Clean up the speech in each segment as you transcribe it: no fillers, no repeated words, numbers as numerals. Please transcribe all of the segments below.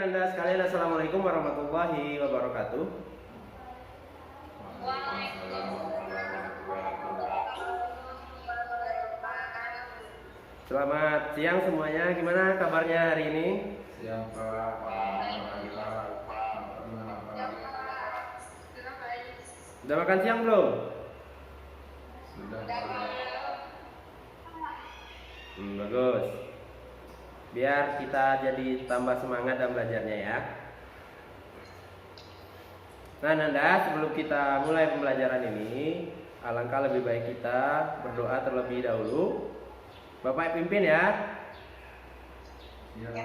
Ananda sekalian, Assalamualaikum warahmatullahi wabarakatuh. Selamat siang semuanya, gimana kabarnya hari ini? Siang Pak. Udah makan siang belum? Sudah Pak. Bagus. Biar kita jadi tambah semangat dalam belajarnya ya. Nah Nanda, sebelum kita mulai pembelajaran ini, alangkah lebih baik kita berdoa terlebih dahulu. Bapak pimpin ya. Ya.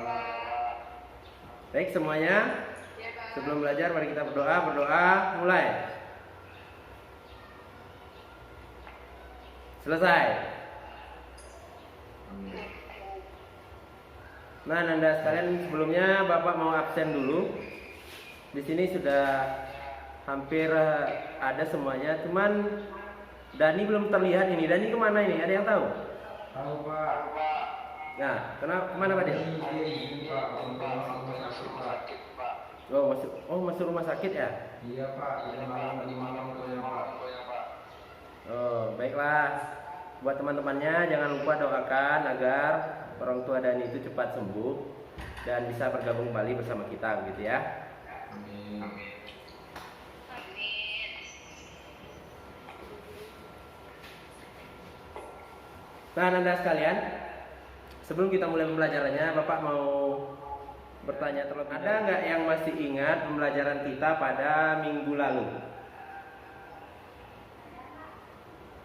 Baik semuanya. Sebelum belajar mari kita berdoa, mulai. Selesai. Amin. Nah, Nanda sekalian, sebelumnya Bapak mau absen dulu. Di sini sudah hampir ada semuanya, cuman Dani belum terlihat ini. Dani kemana ini? Ada yang tahu? Tahu Pak. Nah, kemana Pak Del? Ini Pak, untuk rumah sakit Pak. Masuk rumah sakit ya? Iya Pak, di malam itu ya Pak. Oh, baiklah. Buat teman-temannya jangan lupa doakan agar orang tua Dani itu cepat sembuh dan bisa bergabung kembali bersama kita, gitu ya. Amin. Nah, Nanda sekalian, sebelum kita mulai pembelajarannya, Bapak mau bertanya terlebih dahulu. Ada nggak yang masih ingat pembelajaran kita pada minggu lalu?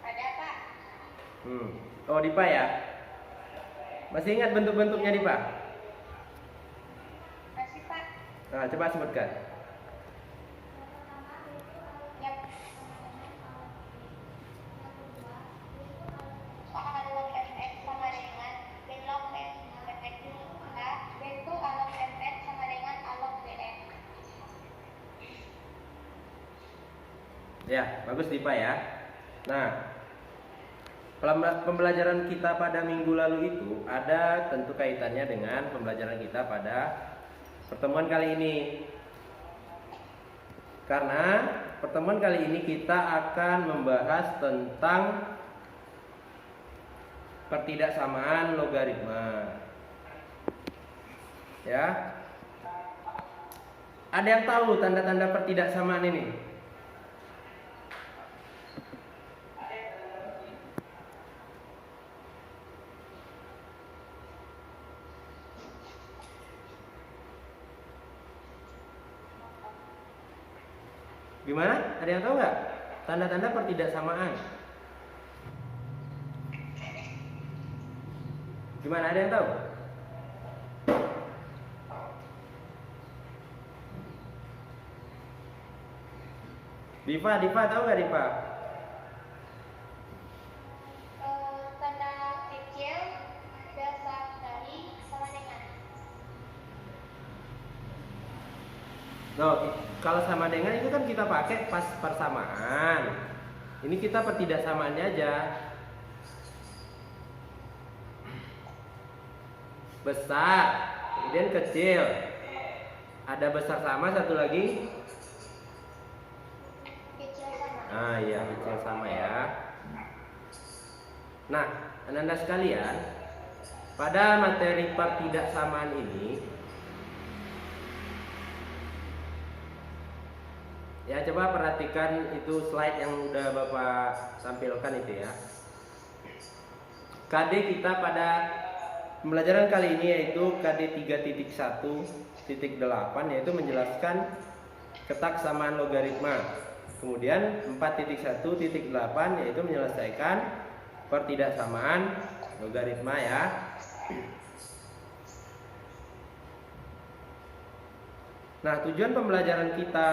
Ada Pak. Oh, Dipa ya? Masih ingat bentuk-bentuknya Dipa? Masih Pak. Nah, coba sebutkan. Yang alog fx sama dengan log fx juga bentuk alog fx sama dengan alog bf. Ya, bagus Dipa ya. Nah, pembelajaran kita pada minggu lalu itu ada tentu kaitannya dengan pembelajaran kita pada pertemuan kali ini. Karena pertemuan kali ini kita akan membahas tentang pertidaksamaan logaritma. Ya. Ada yang tahu tanda-tanda pertidaksamaan ini? Gimana? Ada yang tahu nggak? Tanda-tanda pertidaksamaan. Gimana? Ada yang tahu? Diva tahu nggak Diva? Tanda kecil dasar dari sama dengan. Kalau sama dengan itu kan kita pakai pas persamaan. Ini kita pertidaksamaannya aja. Besar, kemudian kecil. Ada besar sama, satu lagi. Kecil sama. Ah iya, kecil sama ya. Nah, Anda sekalian, pada materi pertidaksamaan ini, ya coba perhatikan itu slide yang udah Bapak tampilkan itu ya. KD kita pada pembelajaran kali ini yaitu KD 3.1.8 yaitu menjelaskan ketaksamaan logaritma. Kemudian 4.1.8 yaitu menyelesaikan pertidaksamaan logaritma ya. Nah, tujuan pembelajaran kita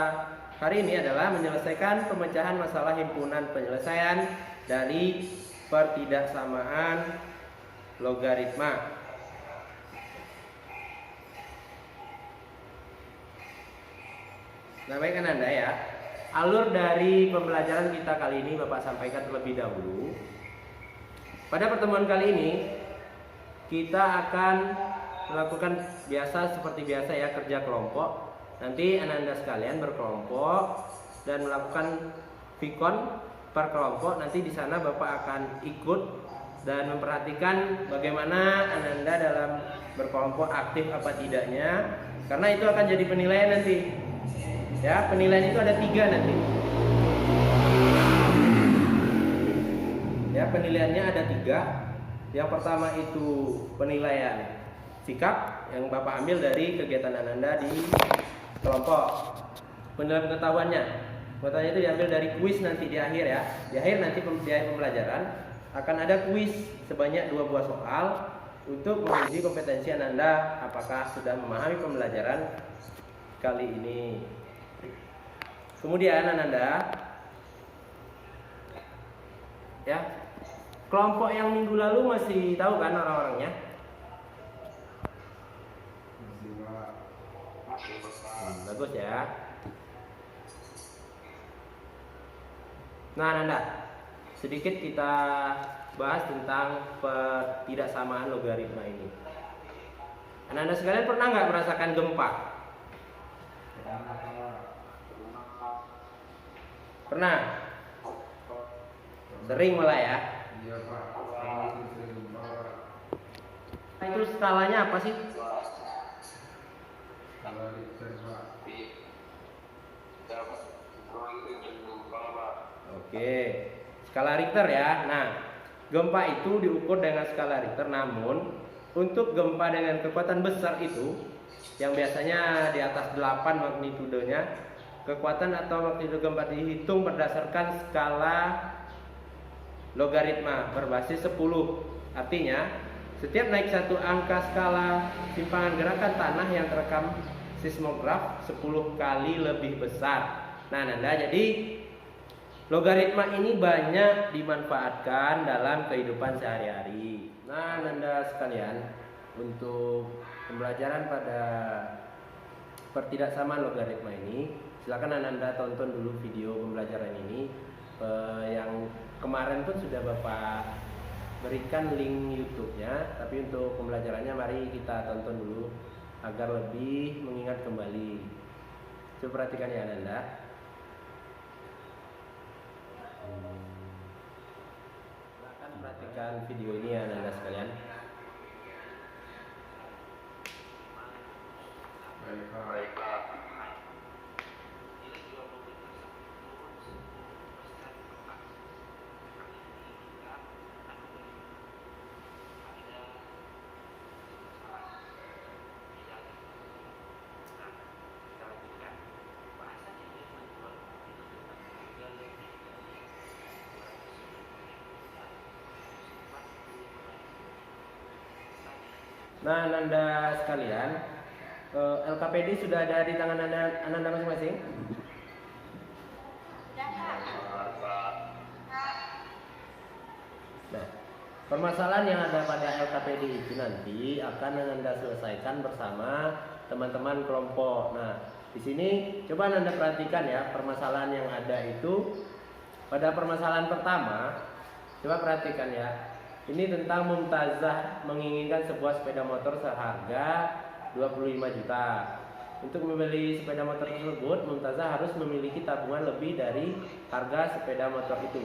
hari ini adalah menyelesaikan pemecahan masalah himpunan penyelesaian dari pertidaksamaan logaritma. Nah, baik kan Anda ya. Alur dari pembelajaran kita kali ini Bapak sampaikan terlebih dahulu. Pada pertemuan kali ini kita akan melakukan biasa seperti biasa ya, kerja kelompok. Nanti Ananda sekalian berkelompok dan melakukan vikon per kelompok. Nanti di sana Bapak akan ikut dan memperhatikan bagaimana Ananda dalam berkelompok aktif apa tidaknya, karena itu akan jadi penilaian nanti. Ya, penilaian itu ada 3 nanti. Ya, penilaiannya ada 3. Yang pertama itu penilaian sikap yang Bapak ambil dari kegiatan Ananda di kelompok. Penilaian pengetahuannya itu diambil dari kuis nanti di akhir ya. Di akhir nanti di akhir pembelajaran akan ada kuis sebanyak 2 buah soal untuk menguji kompetensi Ananda apakah sudah memahami pembelajaran kali ini. Kemudian Ananda ya, kelompok yang minggu lalu masih tahu kan orang-orangnya? Bagus ya. Nah Ananda, sedikit kita bahas tentang ketidaksamaan logaritma ini. Ananda sekalian pernah nggak merasakan gempa? Pernah? Sering malah ya? Iya Pak. Itu skalanya apa sih? Skala Richter Pak. Oke, skala Richter ya. Nah, gempa itu diukur dengan skala Richter. Namun untuk gempa dengan kekuatan besar itu, yang biasanya di atas 8 magnitudenya, kekuatan atau magnitudo gempa dihitung berdasarkan skala logaritma berbasis 10. Artinya, setiap naik satu angka skala simpangan gerakan tanah yang terekam seismograf 10 kali lebih besar. Nah, Nanda, jadi logaritma ini banyak dimanfaatkan dalam kehidupan sehari-hari. Nah, Nanda sekalian, untuk pembelajaran pada pertidaksamaan logaritma ini, silakan Ananda tonton dulu video pembelajaran ini. Yang kemarin pun sudah Bapak berikan link YouTube-nya, tapi untuk pembelajarannya mari kita tonton dulu agar lebih mengingat kembali. Coba perhatikan ya Ananda. Silakan perhatikan video ini ya Ananda sekalian. Baik Pak. Nah, Ananda sekalian, LKPD sudah ada di tangan Ananda masing-masing? Sudah Pak. Nah, permasalahan yang ada pada LKPD itu nanti akan Ananda selesaikan bersama teman-teman kelompok. Nah, di sini coba Ananda perhatikan ya permasalahan yang ada itu. Pada permasalahan pertama, coba perhatikan ya. Ini tentang Mumtazah menginginkan sebuah sepeda motor seharga 25 juta. Untuk membeli sepeda motor tersebut, Mumtazah harus memiliki tabungan lebih dari harga sepeda motor itu.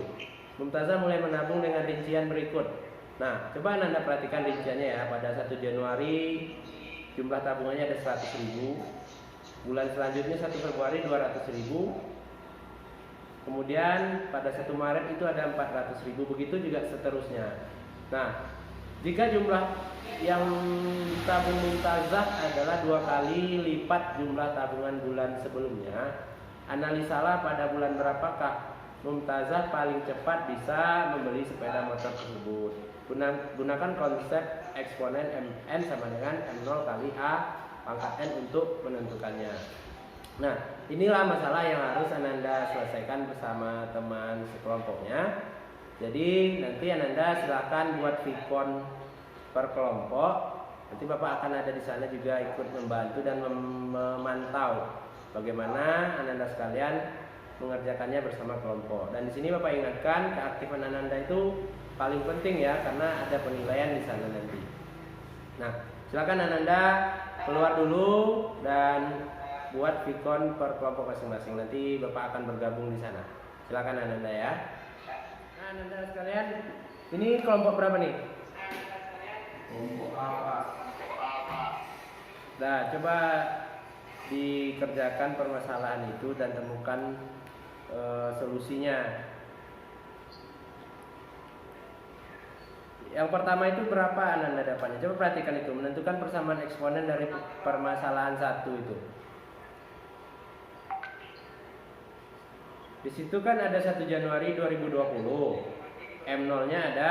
Mumtazah mulai menabung dengan rincian berikut. Nah, coba Anda perhatikan rinciannya ya. Pada 1 Januari jumlah tabungannya ada 100.000. Bulan selanjutnya 1 Februari 200.000. Kemudian pada 1 Maret itu ada 400.000. Begitu juga seterusnya. Nah, jika jumlah yang tabung Mumtazah adalah 2 kali lipat jumlah tabungan bulan sebelumnya, analisalah pada bulan berapakah Mumtazah paling cepat bisa membeli sepeda motor tersebut. Gunakan konsep eksponen Mn sama dengan M0 kali A pangkat N untuk menentukannya. Nah, inilah masalah yang harus Ananda selesaikan bersama teman sekelompoknya. Jadi nanti Ananda silakan buat vikon per kelompok. Nanti Bapak akan ada di sana juga ikut membantu dan memantau bagaimana Ananda sekalian mengerjakannya bersama kelompok. Dan di sini Bapak ingatkan keaktifan Ananda itu paling penting ya, karena ada penilaian di sana nanti. Nah, silakan Ananda keluar dulu dan buat Vicon per kelompok masing-masing. Nanti Bapak akan bergabung di sana. Silakan Ananda ya. Nah, Ananda sekalian, ini kelompok berapa nih? Kelompok A, Pak. Nah, coba dikerjakan permasalahan itu dan temukan solusinya. Yang pertama itu berapa Ananda dapatnya? Coba perhatikan itu, menentukan persamaan eksponen dari permasalahan satu itu. Di situ kan ada 1 Januari 2020. M0-nya ada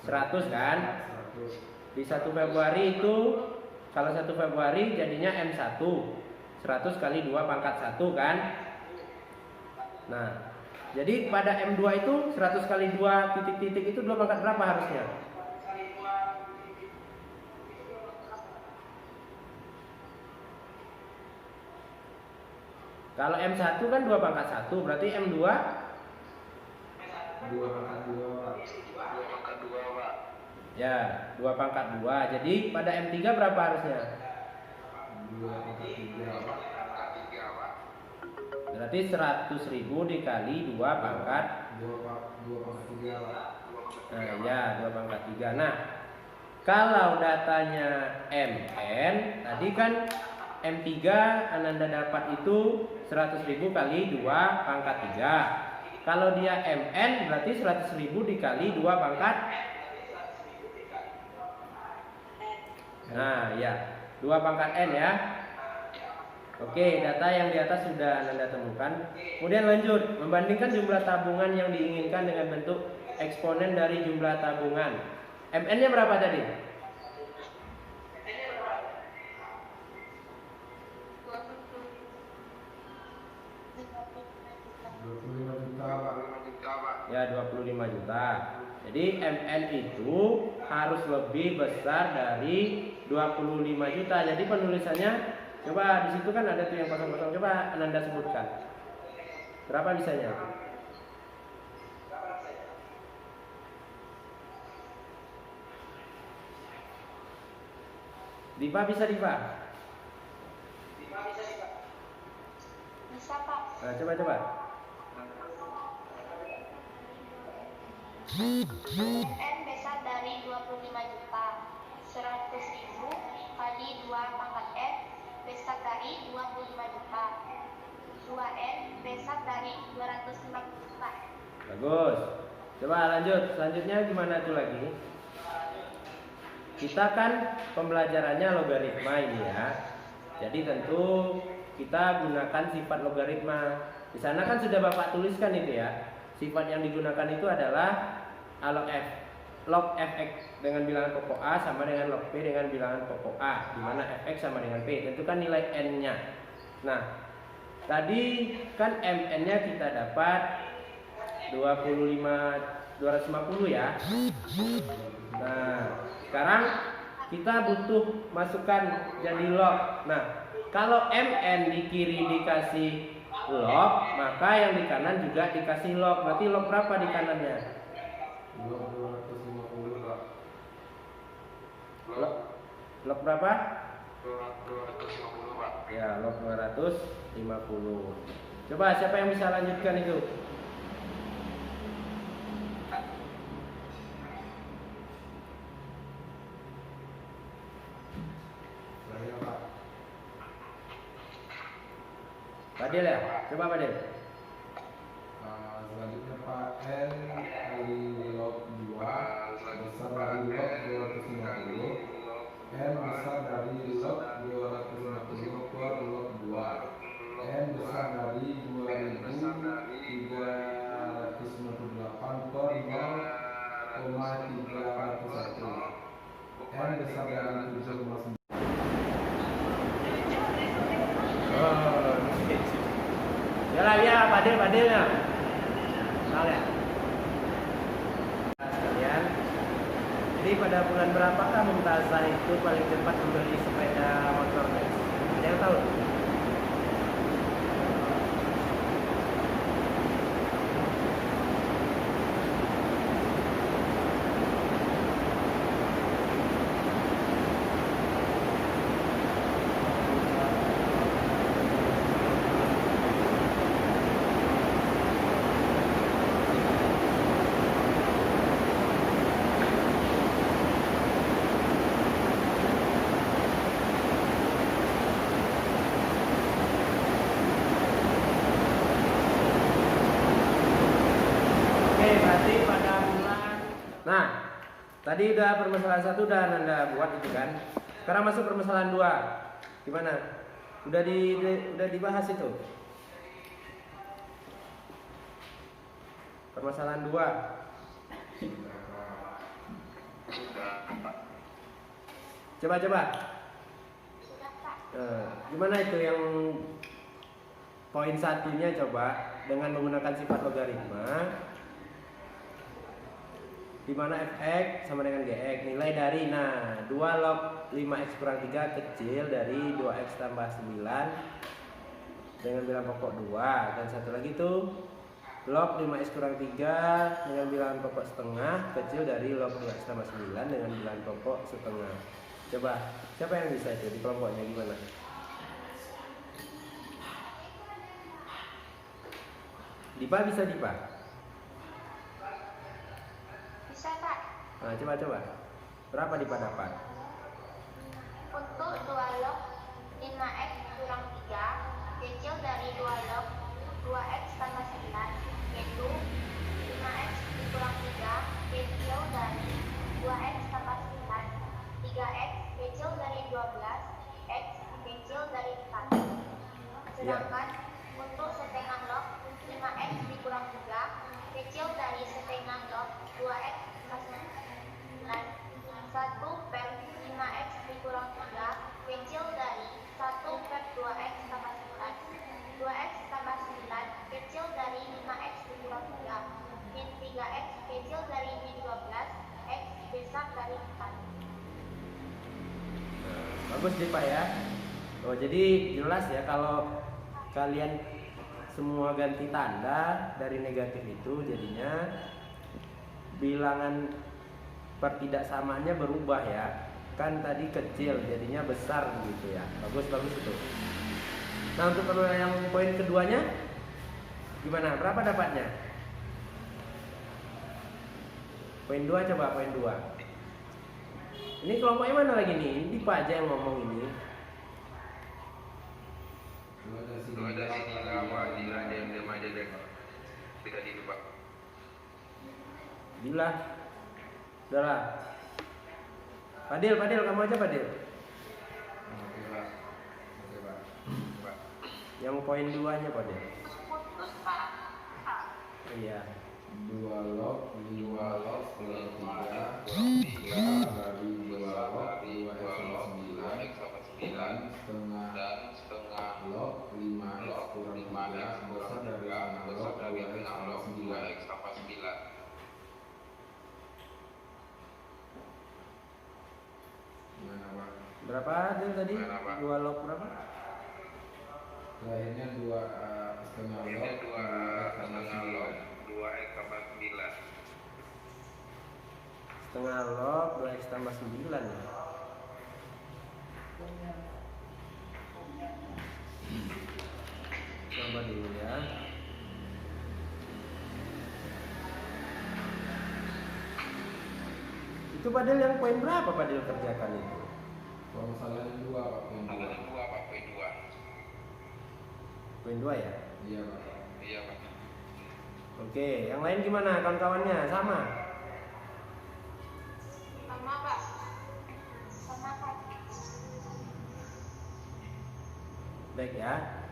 100 kan? Di 1 Februari itu kalau 1 Februari jadinya M1. 100 kali 2 pangkat 1 kan? Nah, jadi pada M2 itu 100 kali 2 titik-titik itu 2 pangkat berapa harusnya? Kalau M1 kan 2 pangkat 1, berarti M2 2 pangkat 2, Pak. 2 pangkat 2, Pak. ya 2 pangkat 2. Jadi pada M3 berapa harusnya? 2 pangkat 3, Pak. Berarti 100.000 dikali 2 pangkat 2 pangkat 3, Pak. Nah, ya 2 pangkat 3. Nah, kalau datanya MN, tadi kan M3 Ananda dapat itu 100.000 kali 2 pangkat 3. Kalau dia MN berarti 100.000 dikali 2 pangkat. Nah, ya 2 pangkat N ya. Oke, data yang di atas sudah Ananda temukan. Kemudian lanjut, membandingkan jumlah tabungan yang diinginkan dengan bentuk eksponen dari jumlah tabungan. MN-nya berapa tadi? 25 juta, Pak. Ya 25 juta. Jadi MN itu harus lebih besar dari 25 juta. Jadi penulisannya coba di situ kan ada tuh yang kosong-kosong. Coba Ananda sebutkan. Berapa bisanya? Diva bisa Diva? Bisa Pak. Nah, coba. MN besar dari 25 juta. 100.000 kali 2 pangkat N besar dari 25 juta. 2N besar dari 250 juta. Bagus. Coba lanjut. Selanjutnya gimana tuh lagi? Kita kan pembelajarannya logaritma ini ya. Jadi tentu kita gunakan sifat logaritma. Di sana kan sudah Bapak tuliskan itu ya. Sifat yang digunakan itu adalah A log F. Log Fx dengan bilangan pokok A sama dengan log P dengan bilangan pokok A, di mana Fx sama dengan P. Tentukan nilai N-nya. Nah, tadi kan Mn-nya kita dapat 250 ya. Nah, sekarang kita butuh masukkan jadi log. Nah, kalau Mn di kiri dikasih log, maka yang di kanan juga dikasih log. Berarti log berapa di kanannya? 250, Pak. Log berapa? 250, Pak. Ya, log 250. Coba siapa yang bisa lanjutkan itu? Saya, Pak. Fadil ya? Coba Fadil. Selanjutnya Pak, N kali log 2 besar dari log 250. N besar dari log 250 per log 2. N besar dari 2398 per 0,301. N besar dari 7,9. Oh, ya, Fadil ya. Tahu ya? Sekalian. Jadi pada bulan berapakah Mumtazah itu paling cepat membeli sepeda motor? Ada yang tahu? Tadi udah permasalahan 1 udah Anda buat itu kan. Sekarang masuk permasalahan 2. Gimana? Udah dibahas itu. Permasalahan 2. Coba. Sudah, Pak. Gimana itu yang poin satunya coba dengan menggunakan sifat logaritma, di mana fx sama dengan gx nilai dari 2 log 5x kurang 3 kecil dari 2x tambah 9 dengan bilangan pokok 2, dan satu lagi tuh log 5x kurang 3 dengan bilangan pokok setengah kecil dari log 2x tambah 9 dengan bilangan pokok setengah. Coba siapa yang bisa itu di kelompoknya gimana? Dipa bisa Dipa? Bisa, Pak. Nah, coba. Berapa Dipa dapat? Untuk 2 log 5x kurang 3 kecil dari 2 log 2x tambah 9, yaitu 5x kurang 3 kecil dari 2x tambah 9, 3x kecil dari 12, x kecil dari 4. Sedangkan untuk setengah log 5x dikurang 3 kecil dari setengah log 2x tambah 9, 1 per 5x dikurang 3 kecil dari 1 per 2x tambah 9, 2x tambah 9 kecil dari 5x dikurang 3, min 3x kecil dari min 12, x besar dari 4. Bagus Dipa ya. Oh, jadi jelas ya kalau kalian semua ganti tanda dari negatif itu jadinya bilangan pertidaksamaannya berubah ya. Kan tadi kecil jadinya besar begitu ya. Bagus itu. Nah, untuk yang poin keduanya gimana? Berapa dapatnya? Poin 2 coba poin 2. Ini kelompoknya mana lagi nih? Ini Dipa aja yang ngomong ini. Lu ada sini apa di diam aja deh. Tidak di Pak. Bila. Udahlah. Fadil, kamu aja Fadil. Oke, Pak. Yang poin 2-nya Fadil. Putus, Pak. Iya. 2 log 5x kurang 3 dari 2 log 2x tambah 9 dan setengah log 5x kurang 3 besar dari 6 log 2x tambah 9. Gimana, Pak? Berapa Adil tadi? 2 log berapa? Lahirnya 2 setengah log 2x tambah 9. Setengah log 2x tambah 9 ya. Coba dulu ya. Itu Padel yang poin berapa Padel kerjakan itu? Permasalahan 2, Pak. Poin 2 ya? Iya, Pak. Oke, yang lain gimana kawan-kawannya? Sama? Sama, Pak. Sama, Pak. Baik ya.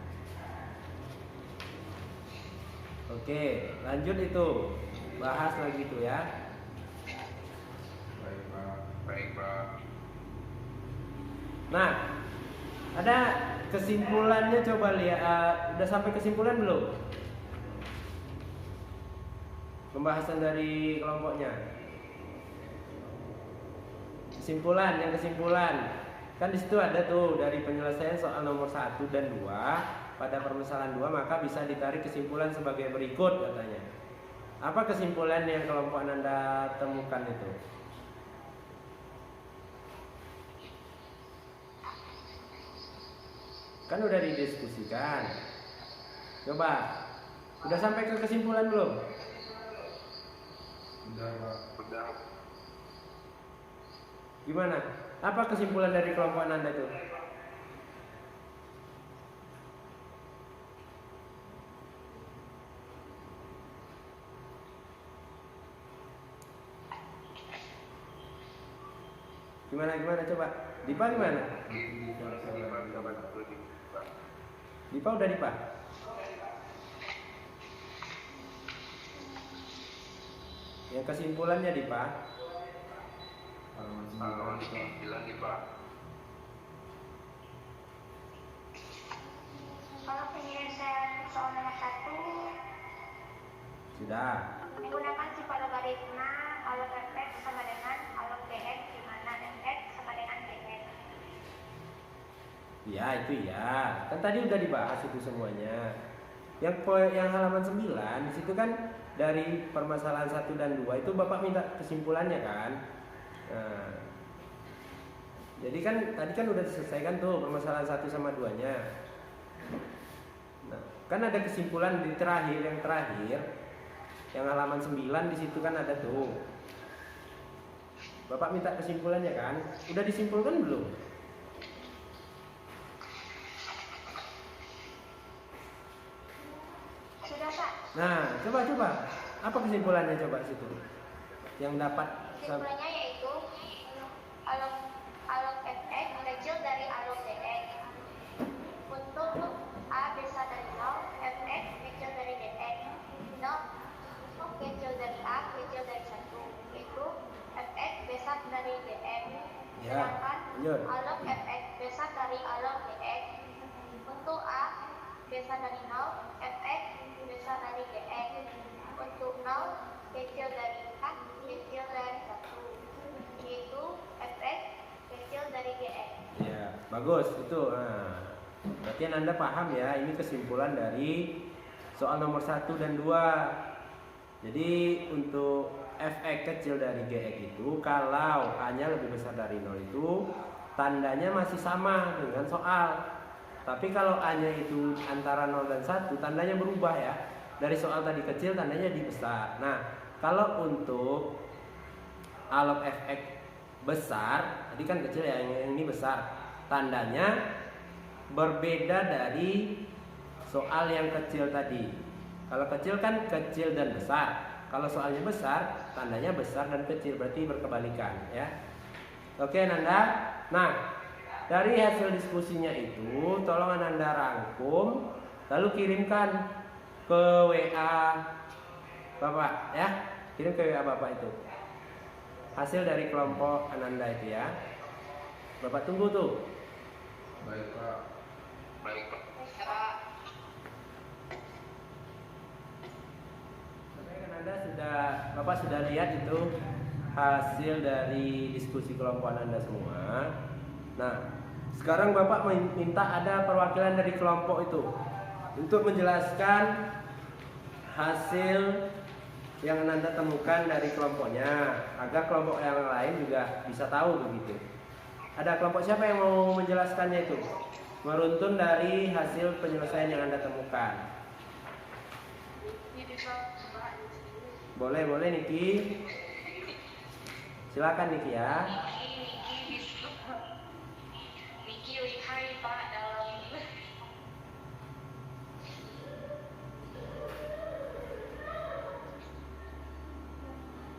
Oke, lanjut itu. Bahas lagi itu ya. Baik, Pak. Nah, ada kesimpulannya coba lihat. Udah sampai kesimpulan belum? Pembahasan dari kelompoknya. Kesimpulan. Kan di situ ada tuh dari penyelesaian soal nomor 1 dan 2 pada permasalahan 2 maka bisa ditarik kesimpulan sebagai berikut katanya. Apa kesimpulan yang kelompok Anda temukan itu? Kan udah didiskusikan. Coba. Udah sampai ke kesimpulan belum? Udah, Pak. Gimana? Apa kesimpulan dari kelompok Anda itu? Gimana coba? Dipa gimana? Dipa udah Dipa? Yang kesimpulannya Dipa? Halaman 9 Dipa. Kalau penyelesaian soal nomor 1 Sudah. menggunakan sifat logaritma alog fx sama dengan alog dx di mana fx sama dengan dx. Ya itu ya. Kan tadi udah dibahas itu semuanya. Yang halaman 9 di situ kan dari permasalahan 1 dan 2 itu Bapak minta kesimpulannya kan. Nah, jadi kan tadi kan udah diselesaikan tuh permasalahan 1 sama 2-nya. Nah, kan ada kesimpulan di yang terakhir yang halaman 9 di situ kan ada tuh. Bapak minta kesimpulannya kan? Udah disimpulkan belum? Sudah Pak. Nah, coba. Apa kesimpulannya coba situ? Yang dapat Kesimpulannya yaitu alog fx kecil dari alog dx. Untuk a besar dari 0, fx kecil dari dx. 0 kecil dari a kecil dari 1, yaitu fx besar dari dx. Ya, Sedangkan lanjut. alog fx besar dari alog dx. Untuk a besar dari 0, fx besar dari dx. Untuk 0 kecil dari a kecil dari 1, yaitu fx kecil dari dx. Ya, bagus itu. Nah, berarti Anda paham ya, ini kesimpulan dari soal nomor 1 dan 2. Jadi untuk fx kecil dari gx itu kalau a-nya lebih besar dari 0 itu tandanya masih sama dengan soal. Tapi kalau a-nya itu antara 0 dan 1 tandanya berubah ya. Dari soal tadi kecil tandanya jadi besar. Nah, kalau untuk alog fx besar, tadi kan kecil ya, yang ini besar. Tandanya berbeda dari soal yang kecil tadi. Kalau kecil kan kecil dan besar. Kalau soalnya besar, tandanya besar dan kecil, berarti berkebalikan ya. Oke Nanda. Nah, dari hasil diskusinya itu tolong Ananda rangkum lalu kirimkan ke WA Bapak ya. Kirim ke WA Bapak itu. Hasil dari kelompok Ananda itu ya. Bapak tunggu tuh. Baik Pak. Bapak sudah lihat itu hasil dari diskusi kelompok Anda semua. Nah, sekarang Bapak minta ada perwakilan dari kelompok itu untuk menjelaskan hasil yang Anda temukan dari kelompoknya agar kelompok yang lain juga bisa tahu begitu. Ada kelompok siapa yang mau menjelaskannya itu? Meruntun dari hasil penyelesaian yang Anda temukan. Boleh Niki. Silakan Niki ya. Niki lihai Pak dalam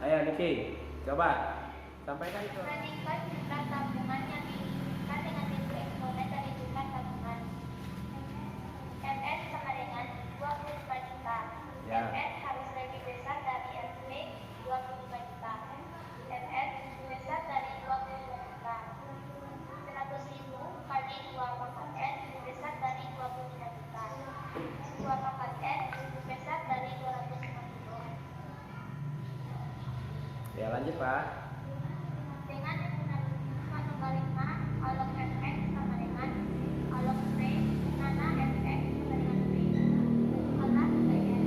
Ayo Niki, coba sampaikan itu. Bandingkan jumlah tabungan yang diinginkan dengan nilai eksponen dari jumlah tabungan. MS sama dengan 25 juta. Ya. MS harus lebih besar dari SP 25 juta. MS besar dari 25 juta. 100.000 kali 2 pangkat N besar dari 25 juta. 2 pangkat N besar dari 250. Ya lanjut Pak. Dengan menggunakan logaritma alog fx sama dengan alog v mana fx sama dengan v atas dx.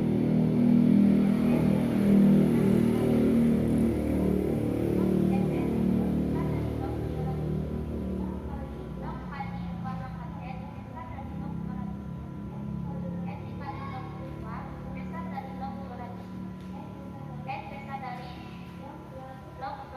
Log kali 2 pangkat n besar dari log 200. N dikali log 2 besar dari log 200. N besar dari log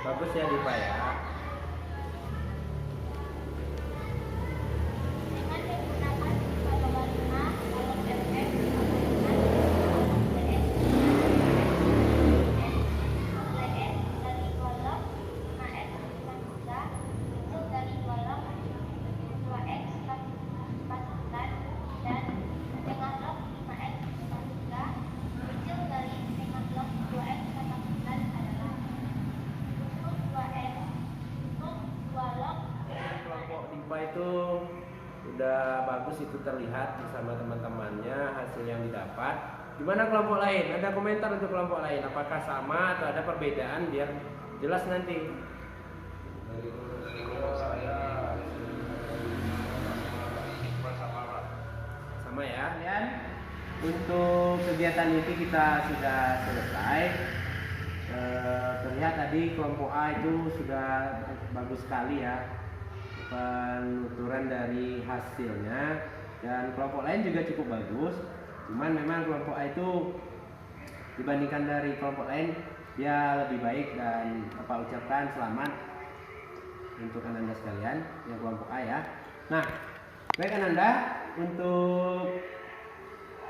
Bagus ya Diva ya. Dengan menggunakan algoritma kalau fx nilai s dari 2 log 5x kurang 3 muncul dari 2 log 2x tambah 9 dan dengan log 5x kurang 3 muncul dari dengan log 2x tambah 9 adalah untuk 2x untuk 2 log Kelompok Diva itu udah bagus, itu terlihat bersama teman-temannya hasil yang didapat. Gimana kelompok lain? Ada komentar untuk kelompok lain? Apakah sama atau ada perbedaan biar jelas nanti? Dari kelompok saya Sama ya kalian. Untuk kegiatan ini kita sudah selesai. Terlihat tadi kelompok A itu sudah bagus sekali ya penuturan dari hasilnya, dan kelompok lain juga cukup bagus. Cuman memang kelompok A itu dibandingkan dari kelompok lain dia lebih baik, dan Bapak ucapkan selamat untuk Ananda sekalian yang kelompok A ya. Nah, baik Ananda, untuk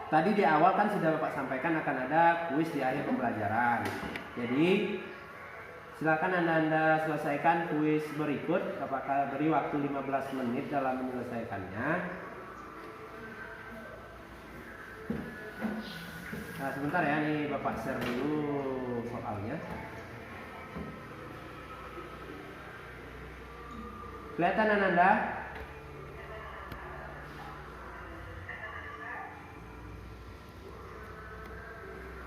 tadi di awal kan sudah Bapak sampaikan akan ada kuis di akhir pembelajaran. Jadi silakan Anda selesaikan kuis berikut. Apakah beri waktu 15 menit dalam menyelesaikannya. Nah, sebentar ya, nih Bapak share dulu soalnya. Kelihatan Anda?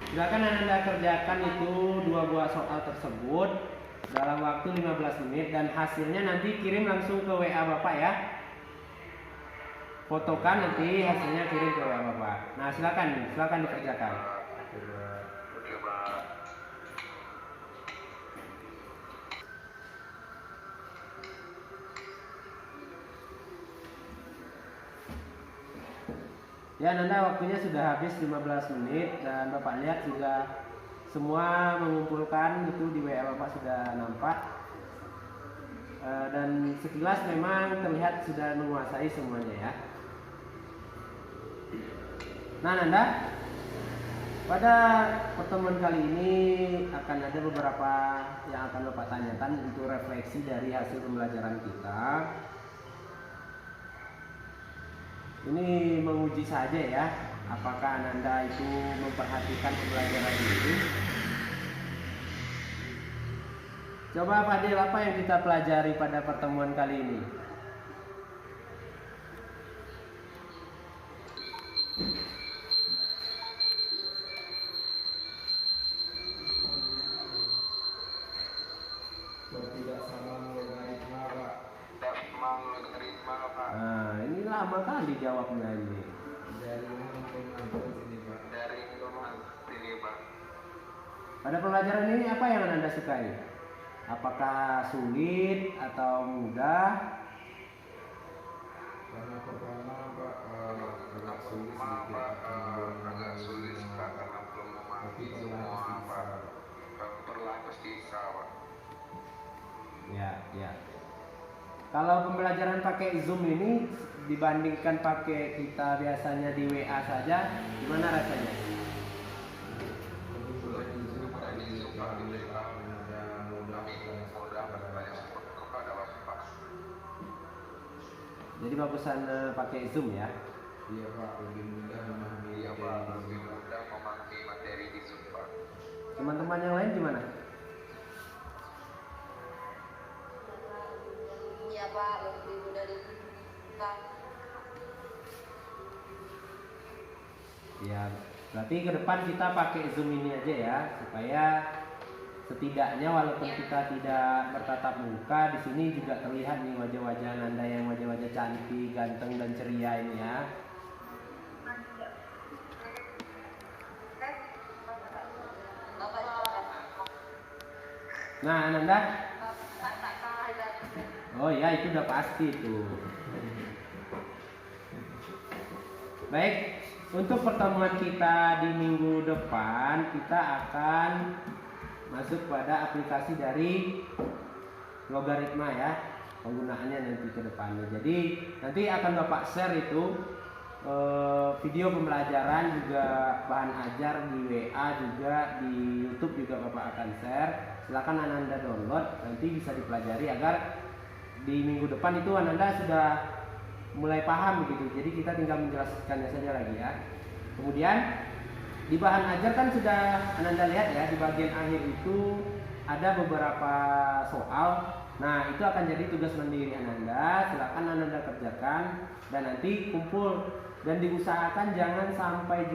Silakan Anda kerjakan itu 2 buah soal tersebut dalam waktu 15 menit, dan hasilnya nanti kirim langsung ke WA Bapak ya. Fotokan nanti hasilnya kirim ke WA Bapak. Nah, silakan dikerjakan. Ya, Nanda, waktunya sudah habis 15 menit, dan Bapak lihat juga semua mengumpulkan itu di WA Bapak sudah nampak. Dan sekilas memang terlihat sudah menguasai semuanya ya. Nah, Nanda, pada pertemuan kali ini akan ada beberapa yang akan Bapak tanyakan untuk refleksi dari hasil pembelajaran kita. Ini menguji saja ya, apakah Ananda itu memperhatikan pembelajaran ini. Coba Pak Del, apa yang kita pelajari pada pertemuan kali ini? Ketidaksamaan logaritma, Pak. Nah, ini lama kali jawabnya ini. Dari mengatur sini, Pak. Pada pembelajaran ini apa yang Anda sukai? Apakah sulit atau mudah? Karena pertama, Pak, agak sulit sedikit, karena belum memahami semua, Pak. Pasti bisa, Pak. Ya. Kalau pembelajaran pakai Zoom ini dibandingkan pakai kita biasanya di WA saja, gimana rasanya? Jadi bagusan pakai Zoom ya? Iya, Pak, lebih mudah memahami materi di Zoom, Pak. Teman-teman yang lain gimana? Iya Pak, lebih mudah dibuka. Ya, berarti ke depan kita pakai Zoom ini aja ya, supaya setidaknya walaupun kita tidak bertatap muka, di sini juga terlihat nih wajah-wajah Anda yang wajah-wajah cantik, ganteng dan ceria ini ya. Nah, Ananda? Oh ya, itu udah pasti tuh. Baik, untuk pertemuan kita di minggu depan kita akan masuk pada aplikasi dari logaritma ya, penggunaannya nanti ke depannya. Jadi nanti akan Bapak share itu video pembelajaran juga bahan ajar di WA juga di YouTube juga Bapak akan share. Silakan Ananda download, nanti bisa dipelajari agar di minggu depan itu Ananda sudah mulai paham begitu. Jadi kita tinggal menjelaskannya saja lagi ya. Kemudian di bahan ajar kan sudah Ananda lihat ya, di bagian akhir itu ada beberapa soal. Nah, itu akan jadi tugas mandiri Ananda. Silakan Ananda kerjakan dan nanti kumpul, dan diusahakan jangan sampai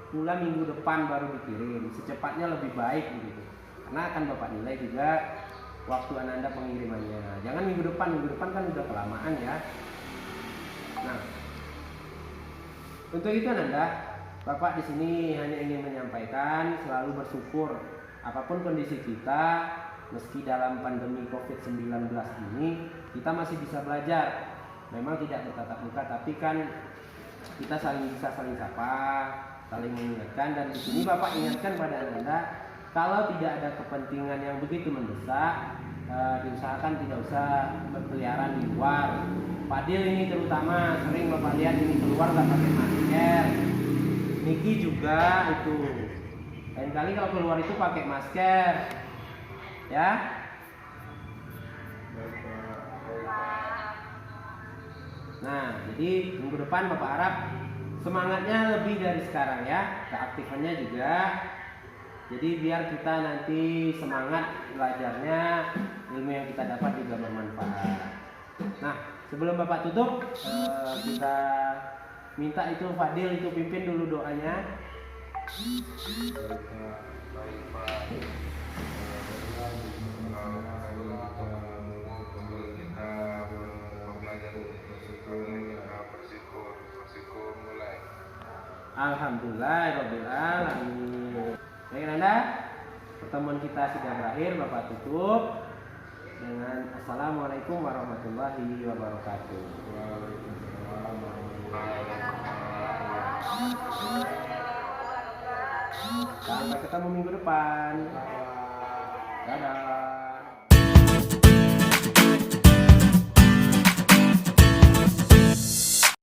pula minggu depan baru dikirim. Secepatnya lebih baik begitu. Karena akan Bapak nilai juga waktu Ananda pengirimannya. Jangan minggu depan kan udah kelamaan ya. Nah, untuk itu Ananda, Bapak di sini hanya ingin menyampaikan selalu bersyukur apapun kondisi kita, meski dalam pandemi COVID-19 ini kita masih bisa belajar. Memang tidak bertatap muka, tapi kan kita bisa saling sapa, saling mengingatkan. Dan di sini Bapak ingatkan pada Ananda, kalau tidak ada kepentingan yang begitu mendesak, diusahakan tidak usah berkeliaran di luar. Fadil ini terutama sering Bapak lihat ini keluar nggak pakai masker. Niki juga itu. Lain kali kalau keluar itu pakai masker, ya. Nah, jadi minggu depan Bapak harap semangatnya lebih dari sekarang ya, keaktifannya juga. Jadi biar kita nanti semangat belajarnya, ilmu yang kita dapat juga bermanfaat. Nah, sebelum Bapak tutup, kita minta itu Fadil itu pimpin dulu doanya. Alhamdulillah Rabbil Alamin. Baik Anda, pertemuan kita sudah berakhir. Bapak tutup dengan Assalamualaikum warahmatullahi wabarakatuh. Sampai ketemu minggu depan. Dadah.